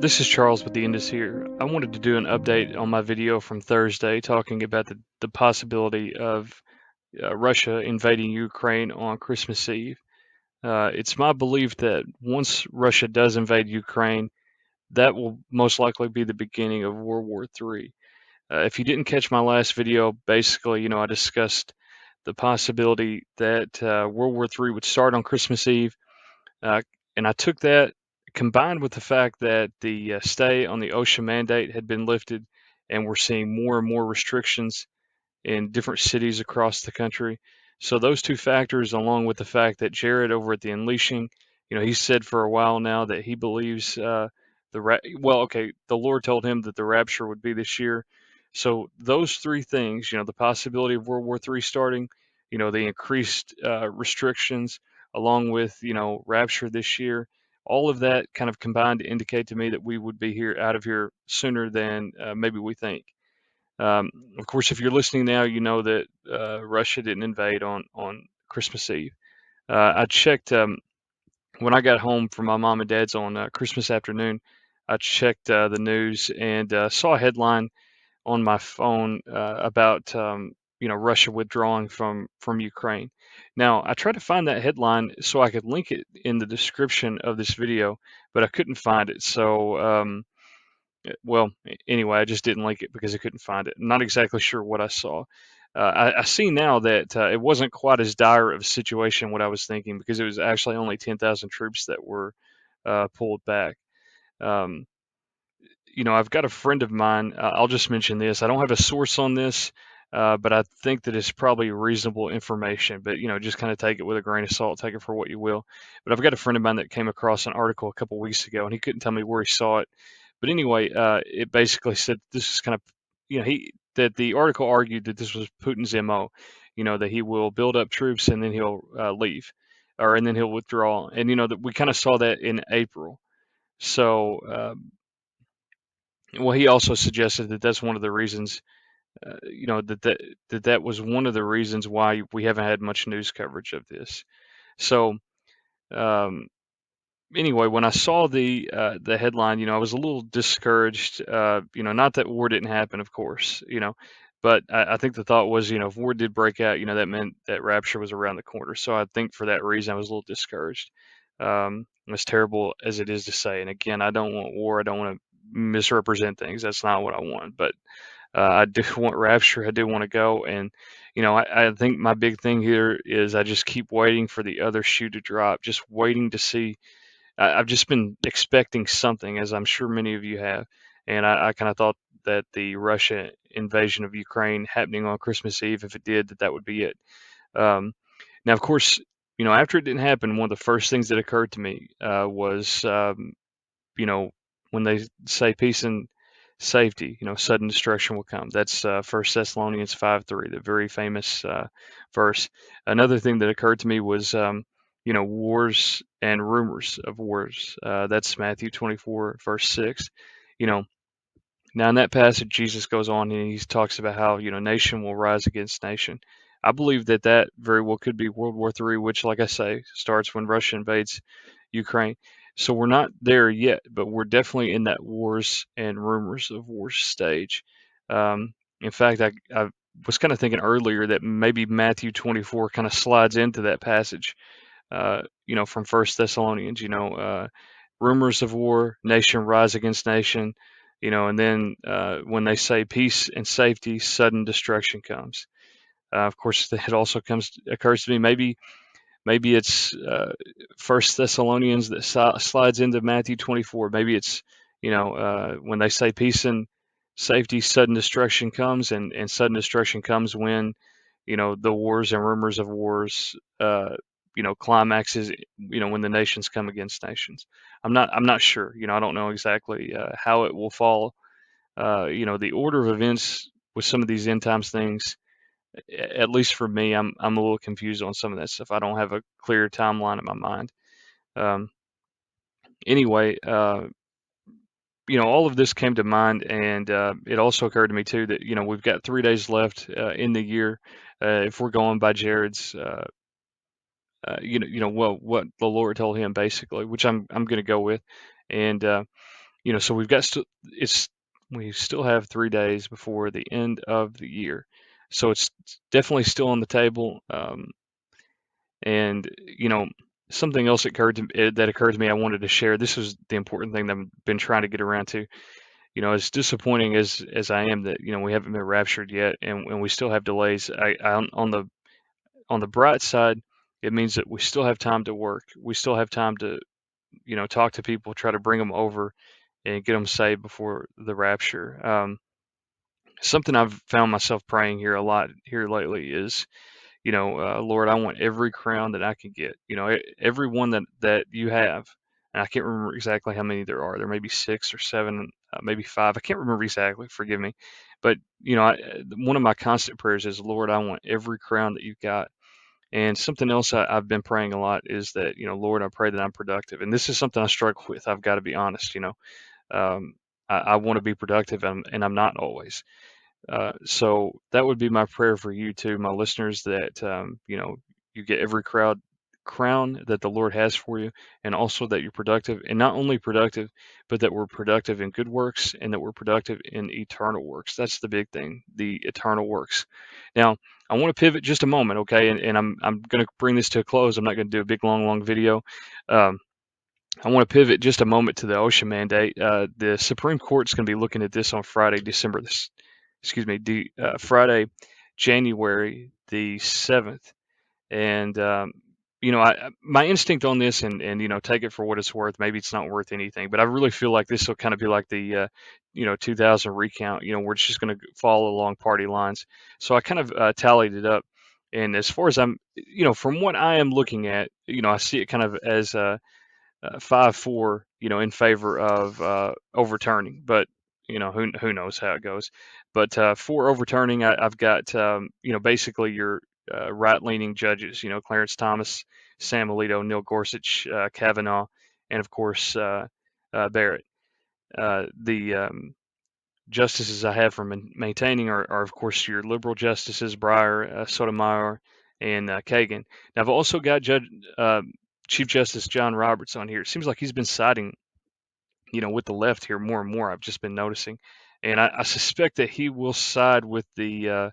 This is Charles with the Indus here. I wanted to do an update on my video from Thursday talking about the possibility of Russia invading Ukraine on Christmas Eve. It's my belief that once Russia does invade Ukraine, that will most likely be the beginning of World War III. If you didn't catch my last video, basically, I discussed the possibility that World War III would start on Christmas Eve, uh, and I took that combined with the fact that the stay on the OSHA mandate had been lifted, and we're seeing more and more restrictions in different cities across the country. So those two factors, along with the fact that Jared over at the Unleashing, he said for a while now that he believes the Lord told him that the rapture would be this year. So those three things, the possibility of World War III starting, the increased restrictions, along with rapture this year, all of that kind of combined to indicate to me that we would be here out of here sooner than maybe we think. Um, of course, if you're listening now, you know that Russia didn't invade on Christmas Eve. I checked when I got home from my mom and dad's on Christmas afternoon. I checked the news and saw a headline on my phone about Russia withdrawing from Ukraine. Now, I tried to find that headline so I could link it in the description of this video, but I couldn't find it. So well, anyway, I just didn't like it because I couldn't find it. I'm not exactly sure what I saw. I see now that it wasn't quite as dire of a situation what I was thinking, because it was actually only 10,000 troops that were pulled back. Um, I've got a friend of mine. I'll just mention this. I don't have a source on this, but I think that it's probably reasonable information. But just kind of take it with a grain of salt. Take it for what you will. But I've got a friend of mine that came across an article a couple weeks ago, and he couldn't tell me where he saw it. But anyway, it basically said this is kind of, he that the article argued that this was Putin's MO. That he will build up troops and then he'll leave, and then he'll withdraw. And that we kind of saw that in April. So. Well, he also suggested that that's one of the reasons, that was one of the reasons why we haven't had much news coverage of this. So, um, anyway, when I saw the headline, I was a little discouraged. Not that war didn't happen, of course, but I think the thought was, if war did break out, that meant that rapture was around the corner. So I think for that reason, I was a little discouraged. As terrible as it is to say, and again, I don't want war. I don't want to misrepresent things. That's not what I want. But I do want rapture. I do want to go, and I think my big thing here is I just keep waiting for the other shoe to drop. Just waiting to see. I've just been expecting something, as I'm sure many of you have, and I kind of thought that the Russia invasion of Ukraine happening on Christmas Eve, if it did, that would be it. Um, Now, of course, after it didn't happen, one of the first things that occurred to me was, you know, when they say peace and safety, sudden destruction will come. That's 1 Thessalonians 5:3, the very famous verse. Another thing that occurred to me was, wars and rumors of wars. That's Matthew 24, verse 6. You know, Now in that passage, Jesus goes on and he talks about how, nation will rise against nation. I believe that that very well could be World War III, which, like I say, starts when Russia invades Ukraine. So we're not there yet, but we're definitely in that wars and rumors of wars stage. In fact, I was kind of thinking earlier that maybe Matthew 24 kind of slides into that passage, from First Thessalonians. Rumors of war, nation rise against nation, and then when they say peace and safety, sudden destruction comes. Of course, it also occurs to me maybe it's First Thessalonians that slides into Matthew 24. Maybe it's when they say peace and safety, sudden destruction comes, and sudden destruction comes when the wars and rumors of wars climaxes, when the nations come against nations. I'm not sure. I don't know exactly how it will fall. The order of events with some of these end times things, at least for me, I'm a little confused on some of that stuff. I don't have a clear timeline in my mind. Um, anyway, all of this came to mind, and it also occurred to me too that we've got 3 days left in the year, if we're going by Jared's, well, what the Lord told him basically, which I'm going to go with, and So it's we still have 3 days before the end of the year, so it's definitely still on the table. And something else that occurred to me, I wanted to share. This is the important thing that I've been trying to get around to. As disappointing as I am that we haven't been raptured yet, and we still have delays. On the bright side, it means that we still have time to work. We still have time to talk to people, try to bring them over, and get them saved before the rapture. Something I've found myself praying here a lot here lately is, Lord, I want every crown that I can get. Every one that you have. And I can't remember exactly how many there are. There may be 6 or 7, maybe 5. I can't remember exactly. Forgive me. But one of my constant prayers is, Lord, I want every crown that you've got. And something else I've been praying a lot is that, Lord, I pray that I'm productive. And this is something I struggle with. I've got to be honest. Um, I want to be productive, and I'm not always. So that would be my prayer for you too, my listeners, that you get every crown that the Lord has for you, and also that you're productive, and not only productive, but that we're productive in good works, and that we're productive in eternal works. That's the big thing, the eternal works. Now, I want to pivot just a moment, okay? And I'm going to bring this to a close. I'm not going to do a big long video. Um, I want to pivot just a moment to the OSHA mandate. The Supreme Court's going to be looking at this on Friday, Friday, January the 7th. And, my instinct on this, and take it for what it's worth. Maybe it's not worth anything, but I really feel like this will kind of be like the, 2000 recount, where it's just going to follow along party lines. So I kind of tallied it up. And as far as from what I am looking at, I see it kind of as 5-4, in favor of overturning. But who knows how it goes. But for overturning, I've got basically your right-leaning judges. Clarence Thomas, Sam Alito, Neil Gorsuch, Kavanaugh, and of course Barrett. The justices I have for maintaining are of course your liberal justices, Breyer, Sotomayor, and Kagan. Now I've also got uh, Chief Justice John Roberts on here. It seems like he's been siding, with the left here more and more. I've just been noticing, and I suspect that he will side with the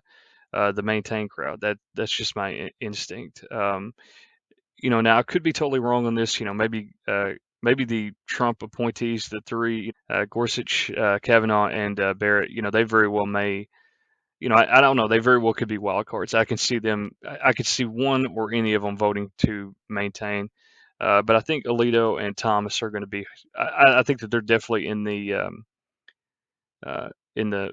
maintain crowd. That's just my instinct. Now I could be totally wrong on this. Maybe the Trump appointees, the three, Gorsuch, Kavanaugh, and Barrett, they very well may, I don't know. They very well could be wild cards. I can see them. I could see one or any of them voting to maintain. But I think Alito and Thomas are going to be. I think that they're definitely in the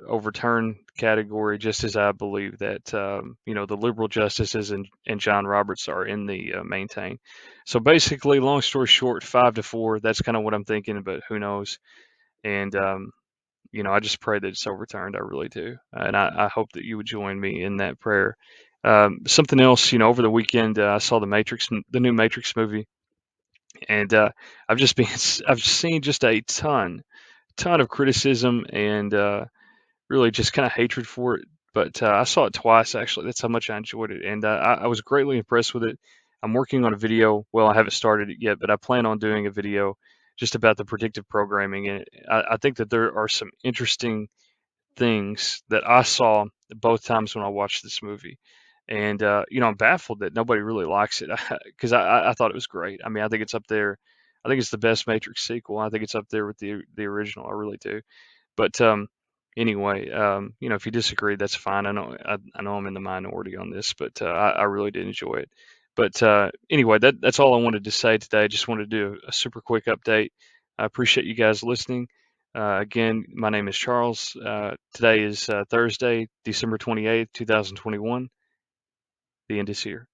overturn category, just as I believe that the liberal justices and John Roberts are in the maintain. So basically, long story short, 5-4. That's kind of what I'm thinking, but who knows? And I just pray that it's overturned. I really do, and I hope that you would join me in that prayer. Something else, over the weekend, I saw the new Matrix movie, and I've seen just a ton of criticism and really just kind of hatred for it. But I saw it twice actually. That's how much I enjoyed it, and I was greatly impressed with it. I'm working on a video. Well, I haven't started it yet, but I plan on doing a video just about the predictive programming. And I think that there are some interesting things that I saw both times when I watched this movie. And I'm baffled that nobody really likes it because I thought it was great. I mean, I think it's up there. I think it's the best Matrix sequel. I think it's up there with the original. I really do. But anyway, if you disagree, that's fine. I know I'm in the minority on this, but I really did enjoy it. But anyway, that's all I wanted to say today. I just wanted to do a super quick update. I appreciate you guys listening. Again, my name is Charles. Today is Thursday, December 28th, 2021. The end is here.